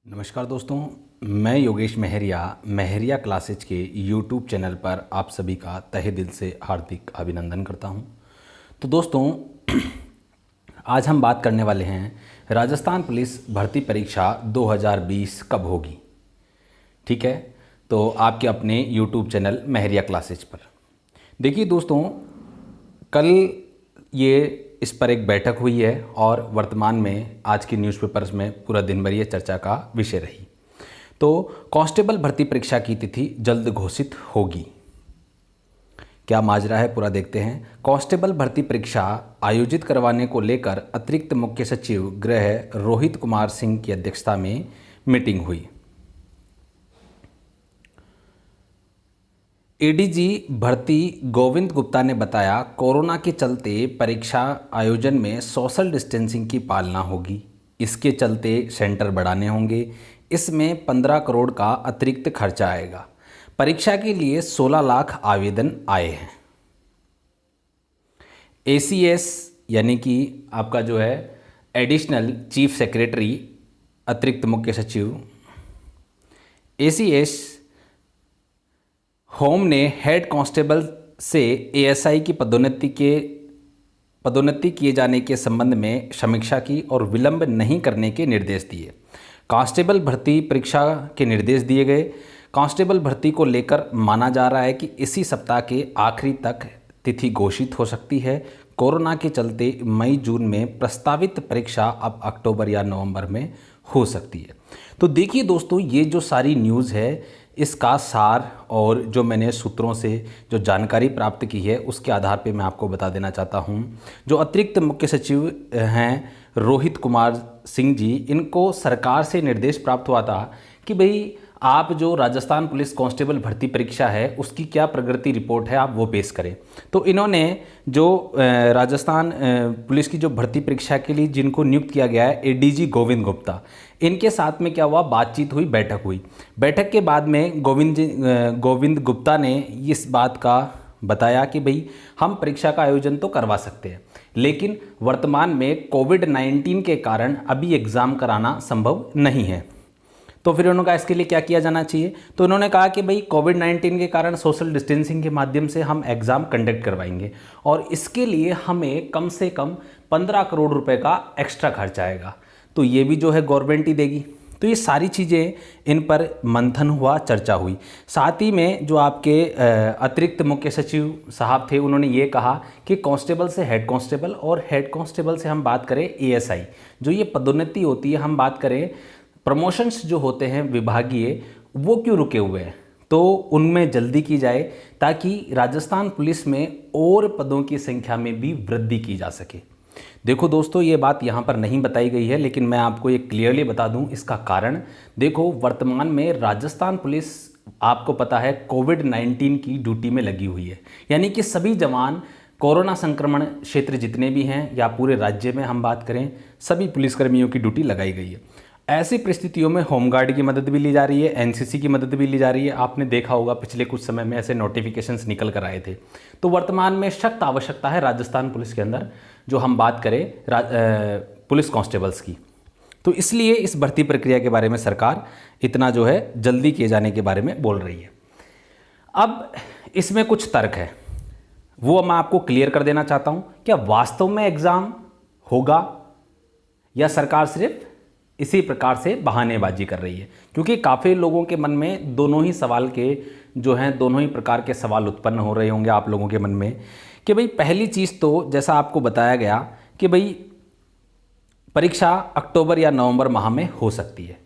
नमस्कार दोस्तों, मैं योगेश महरिया क्लासेज के यूट्यूब चैनल पर आप सभी का तहे दिल से हार्दिक अभिनंदन करता हूं। तो दोस्तों, आज हम बात करने वाले हैं राजस्थान पुलिस भर्ती परीक्षा 2020 कब होगी। ठीक है, तो आपके अपने यूट्यूब चैनल महरिया क्लासेज पर। देखिए दोस्तों, कल ये इस पर एक बैठक हुई है और वर्तमान में आज के न्यूज़पेपर्स में पूरा दिन भर ये चर्चा का विषय रही। तो कांस्टेबल भर्ती परीक्षा की तिथि जल्द घोषित होगी। क्या माजरा है पूरा देखते हैं। कांस्टेबल भर्ती परीक्षा आयोजित करवाने को लेकर अतिरिक्त मुख्य सचिव गृह रोहित कुमार सिंह की अध्यक्षता में मीटिंग हुई। एडीजी भर्ती गोविंद गुप्ता ने बताया, कोरोना के चलते परीक्षा आयोजन में सोशल डिस्टेंसिंग की पालना होगी। इसके चलते सेंटर बढ़ाने होंगे। इसमें 15 करोड़ का अतिरिक्त खर्चा आएगा। परीक्षा के लिए 16 लाख आवेदन आए हैं। एसीएस यानी कि आपका जो है एडिशनल चीफ सेक्रेटरी अतिरिक्त मुख्य सचिव एसीएस होम ने हेड कांस्टेबल से एएसआई की पदोन्नति किए जाने के संबंध में समीक्षा की और विलंब नहीं करने के निर्देश दिए। कांस्टेबल भर्ती परीक्षा के निर्देश दिए गए। कांस्टेबल भर्ती को लेकर माना जा रहा है कि इसी सप्ताह के आखिरी तक तिथि घोषित हो सकती है। कोरोना के चलते मई जून में प्रस्तावित परीक्षा अब अक्टूबर या नवंबर में हो सकती है। तो देखिए दोस्तों, ये जो सारी न्यूज़ है इसका सार और जो मैंने सूत्रों से जो जानकारी प्राप्त की है उसके आधार पे मैं आपको बता देना चाहता हूँ। जो अतिरिक्त मुख्य सचिव हैं रोहित कुमार सिंह जी, इनको सरकार से निर्देश प्राप्त हुआ था कि भाई आप जो राजस्थान पुलिस कांस्टेबल भर्ती परीक्षा है उसकी क्या प्रगति रिपोर्ट है आप वो पेश करें। तो इन्होंने जो राजस्थान पुलिस की जो भर्ती परीक्षा के लिए जिनको नियुक्त किया गया है एडीजी गोविंद गुप्ता, इनके साथ में क्या हुआ, बातचीत हुई, बैठक हुई। बैठक के बाद में गोविंद गुप्ता ने इस बात का बताया कि भाई हम परीक्षा का आयोजन तो करवा सकते हैं, लेकिन वर्तमान में कोविड-19 के कारण अभी एग्ज़ाम कराना संभव नहीं है। तो फिर उन्होंने कहा इसके लिए क्या किया जाना चाहिए। तो उन्होंने कहा कि भाई कोविड-19 के कारण सोशल डिस्टेंसिंग के माध्यम से हम एग्ज़ाम कंडक्ट करवाएंगे और इसके लिए हमें कम से कम 15 करोड़ रुपए का एक्स्ट्रा खर्च आएगा। तो ये भी जो है गवर्नमेंट ही देगी। तो ये सारी चीज़ें इन पर मंथन हुआ, चर्चा हुई। साथ ही में जो आपके अतिरिक्त मुख्य सचिव साहब थे उन्होंने ये कहा कि कांस्टेबल से हेड कांस्टेबल और हेड कांस्टेबल से हम बात करें एएसआई, जो ये पदोन्नति होती है, हम बात करें प्रमोशंस जो होते हैं विभागीय, वो क्यों रुके हुए हैं, तो उनमें जल्दी की जाए ताकि राजस्थान पुलिस में और पदों की संख्या में भी वृद्धि की जा सके। देखो दोस्तों, ये बात यहाँ पर नहीं बताई गई है, लेकिन मैं आपको ये क्लियरली बता दूँ इसका कारण। देखो, वर्तमान में राजस्थान पुलिस आपको पता है कोविड-19 की ड्यूटी में लगी हुई है, यानी कि सभी जवान कोरोना संक्रमण क्षेत्र जितने भी हैं या पूरे राज्य में हम बात करें, सभी पुलिसकर्मियों की ड्यूटी लगाई गई है। ऐसी परिस्थितियों में होमगार्ड की मदद भी ली जा रही है, एनसीसी की मदद भी ली जा रही है। आपने देखा होगा पिछले कुछ समय में ऐसे नोटिफिकेशंस निकल कर आए थे। तो वर्तमान में सख्त आवश्यकता है राजस्थान पुलिस के अंदर, जो हम बात करें पुलिस कांस्टेबल्स की। तो इसलिए इस भर्ती प्रक्रिया के बारे में सरकार इतना जो है जल्दी किए जाने के बारे में बोल रही है। अब इसमें कुछ तर्क है, वो मैं आपको क्लियर कर देना चाहता हूँ। क्या वास्तव में एग्ज़ाम होगा या सरकार सिर्फ इसी प्रकार से बहानेबाजी कर रही है? क्योंकि काफ़ी लोगों के मन में दोनों ही सवाल के जो हैं, दोनों ही प्रकार के सवाल उत्पन्न हो रहे होंगे आप लोगों के मन में कि भाई पहली चीज़ तो जैसा आपको बताया गया कि भाई परीक्षा अक्टूबर या नवंबर माह में हो सकती है।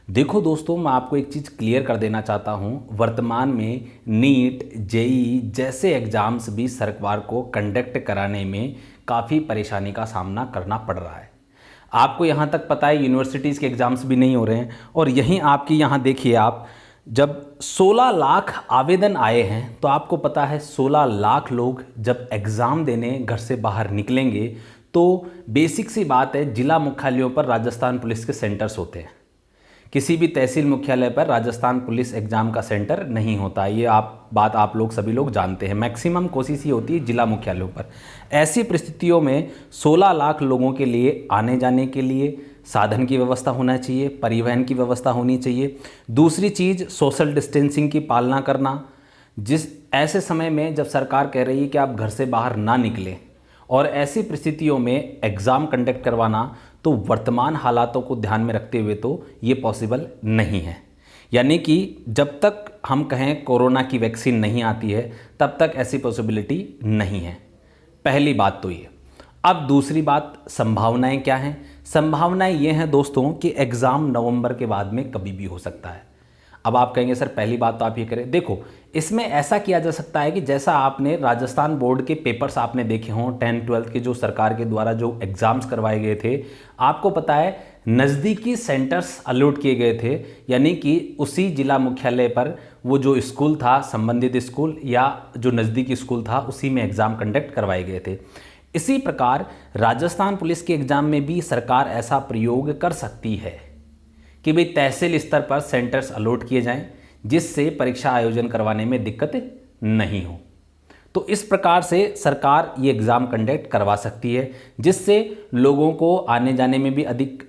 देखो दोस्तों, मैं आपको एक चीज़ क्लियर कर देना चाहता हूँ, वर्तमान में नीट, जेईई जैसे एग्ज़ाम्स भी सरकार को कंडक्ट कराने में काफ़ी परेशानी का सामना करना पड़ रहा है। आपको यहाँ तक पता है यूनिवर्सिटीज़ के एग्ज़ाम्स भी नहीं हो रहे हैं, और यहीं आपकी यहाँ देखिए, आप जब 16 लाख आवेदन आए हैं तो आपको पता है 16 लाख लोग जब एग्ज़ाम देने घर से बाहर निकलेंगे तो बेसिक सी बात है, जिला मुख्यालयों पर राजस्थान पुलिस के सेंटर्स होते हैं। किसी भी तहसील मुख्यालय पर राजस्थान पुलिस एग्ज़ाम का सेंटर नहीं होता, ये बात आप लोग सभी लोग जानते हैं। मैक्सिमम कोशिश ये होती है जिला मुख्यालयों पर। ऐसी परिस्थितियों में 16 लाख लोगों के लिए आने जाने के लिए साधन की व्यवस्था होना चाहिए, परिवहन की व्यवस्था होनी चाहिए। दूसरी चीज़ सोशल डिस्टेंसिंग की पालना करना। जिस ऐसे समय में जब सरकार कह रही है कि आप घर से बाहर ना निकलें और ऐसी परिस्थितियों में एग्ज़ाम कंडक्ट करवाना, तो वर्तमान हालातों को ध्यान में रखते हुए तो ये पॉसिबल नहीं है। यानी कि जब तक हम कहें कोरोना की वैक्सीन नहीं आती है तब तक ऐसी पॉसिबिलिटी नहीं है। पहली बात तो ये। अब दूसरी बात, संभावनाएं क्या हैं? संभावनाएं ये हैं दोस्तों कि एग्ज़ाम नवंबर के बाद में कभी भी हो सकता है। अब आप कहेंगे सर पहली बात तो आप ये करें, देखो इसमें ऐसा किया जा सकता है कि जैसा आपने राजस्थान बोर्ड के पेपर्स आपने देखे हों 10th-12th के, जो सरकार के द्वारा जो एग्ज़ाम्स करवाए गए थे, आपको पता है नज़दीकी सेंटर्स अलॉट किए गए थे। यानी कि उसी जिला मुख्यालय पर वो जो स्कूल था, संबंधित स्कूल या जो नज़दीकी स्कूल था, उसी में एग्ज़ाम कंडक्ट करवाए गए थे। इसी प्रकार राजस्थान पुलिस के एग्ज़ाम में भी सरकार ऐसा प्रयोग कर सकती है कि भाई तहसील स्तर पर सेंटर्स अलॉट किए जाएं, जिससे परीक्षा आयोजन करवाने में दिक्कत नहीं हो। तो इस प्रकार से सरकार ये एग्ज़ाम कंडक्ट करवा सकती है, जिससे लोगों को आने जाने में भी अधिक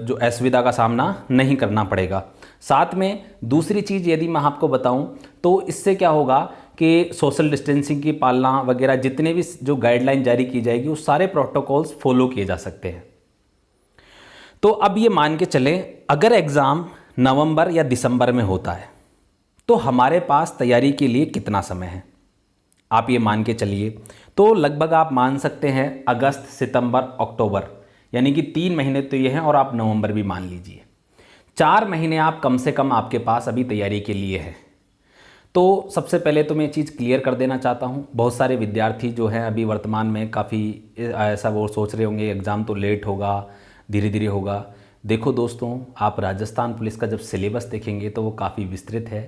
जो असुविधा का सामना नहीं करना पड़ेगा। साथ में दूसरी चीज़ यदि मैं आपको बताऊं तो इससे क्या होगा कि सोशल डिस्टेंसिंग की पालना वगैरह जितने भी जो गाइडलाइन जारी की जाएगी, वो सारे प्रोटोकॉल्स फॉलो किए जा सकते हैं। तो अब ये मान के चलें, अगर एग्ज़ाम नवंबर या दिसंबर में होता है तो हमारे पास तैयारी के लिए कितना समय है? आप ये मान के चलिए तो लगभग आप मान सकते हैं अगस्त, सितंबर, अक्टूबर, यानी कि 3 महीने तो ये हैं, और आप नवंबर भी मान लीजिए। 4 महीने आप कम से कम आपके पास अभी तैयारी के लिए है। तो सबसे पहले तो मैं ये चीज़ क्लियर कर देना चाहता हूँ, बहुत सारे विद्यार्थी जो हैं अभी वर्तमान में काफ़ी ऐसा वो सोच रहे होंगे एग्ज़ाम तो लेट होगा, धीरे धीरे होगा। देखो दोस्तों, आप राजस्थान पुलिस का जब सिलेबस देखेंगे तो वो काफ़ी विस्तृत है।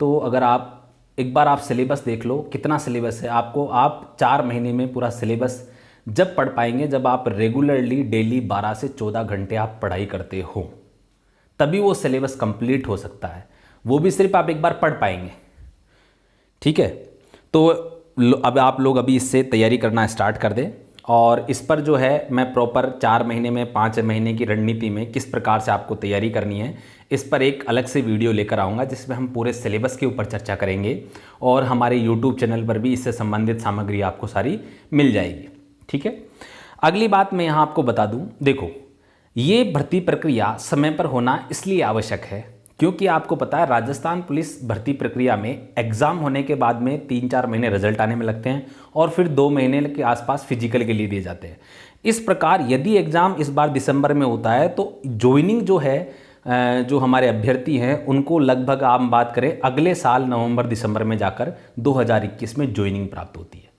तो अगर आप एक बार आप सिलेबस देख लो, कितना सिलेबस है आपको, आप 4 महीने में पूरा सिलेबस जब पढ़ पाएंगे, जब आप रेगुलरली डेली 12 से 14 घंटे आप पढ़ाई करते हो, तभी वो सिलेबस कंप्लीट हो सकता है। वो भी सिर्फ आप एक बार पढ़ पाएंगे। ठीक है, तो अब आप लोग अभी इससे तैयारी करना स्टार्ट कर दें, और इस पर जो है मैं प्रॉपर 4 महीने में 5 महीने की रणनीति में किस प्रकार से आपको तैयारी करनी है, इस पर एक अलग से वीडियो लेकर आऊँगा, जिसमें हम पूरे सिलेबस के ऊपर चर्चा करेंगे, और हमारे यूट्यूब चैनल पर भी इससे संबंधित सामग्री आपको सारी मिल जाएगी। ठीक है, अगली बात मैं यहाँ आपको बता दूँ, देखो ये भर्ती प्रक्रिया समय पर होना इसलिए आवश्यक है क्योंकि आपको पता है राजस्थान पुलिस भर्ती प्रक्रिया में एग्ज़ाम होने के बाद में 3-4 महीने रिजल्ट आने में लगते हैं, और फिर 2 महीने के आसपास फिजिकल के लिए दिए जाते हैं। इस प्रकार यदि एग्ज़ाम इस बार दिसंबर में होता है तो ज्वाइनिंग जो है, जो हमारे अभ्यर्थी हैं उनको लगभग आप बात करें अगले साल नवंबर दिसंबर में जाकर 2021 में ज्वाइनिंग प्राप्त होती है।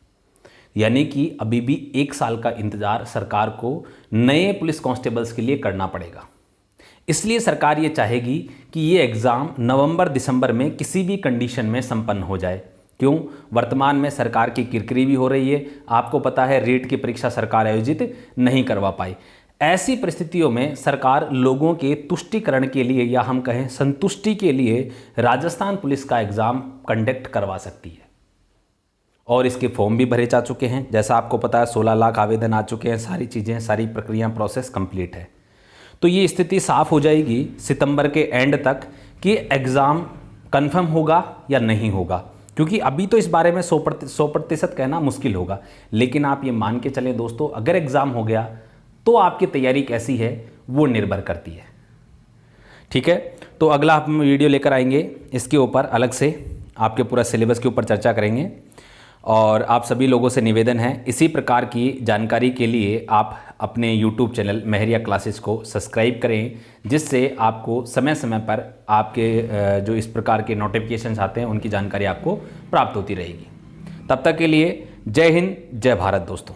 यानी कि अभी भी 1 साल का इंतज़ार सरकार को नए पुलिस कांस्टेबल्स के लिए करना पड़ेगा। इसलिए सरकार ये चाहेगी कि ये एग्ज़ाम नवंबर दिसंबर में किसी भी कंडीशन में संपन्न हो जाए। क्यों? वर्तमान में सरकार की किरकिरी भी हो रही है। आपको पता है रीट की परीक्षा सरकार आयोजित नहीं करवा पाई। ऐसी परिस्थितियों में सरकार लोगों के तुष्टिकरण के लिए, या हम कहें संतुष्टि के लिए, राजस्थान पुलिस का एग्ज़ाम कंडक्ट करवा सकती है। और इसके फॉर्म भी भरे जा चुके हैं, जैसा आपको पता है 16 लाख आवेदन आ चुके हैं, सारी चीज़ें, सारी प्रक्रिया, प्रोसेस कंप्लीट है। तो ये स्थिति साफ हो जाएगी सितंबर के एंड तक कि एग्ज़ाम कंफर्म होगा या नहीं होगा, क्योंकि अभी तो इस बारे में 100% कहना मुश्किल होगा। लेकिन आप ये मान के चलें दोस्तों, अगर एग्ज़ाम हो गया तो आपकी तैयारी कैसी है वो निर्भर करती है। ठीक है, तो अगला हम वीडियो लेकर आएंगे, इसके ऊपर अलग से आपके पूरा सिलेबस के ऊपर चर्चा करेंगे। और आप सभी लोगों से निवेदन है, इसी प्रकार की जानकारी के लिए आप अपने YouTube चैनल महरिया क्लासेस को सब्सक्राइब करें, जिससे आपको समय समय पर आपके जो इस प्रकार के नोटिफिकेशंस आते हैं उनकी जानकारी आपको प्राप्त होती रहेगी। तब तक के लिए जय हिंद, जय भारत दोस्तों।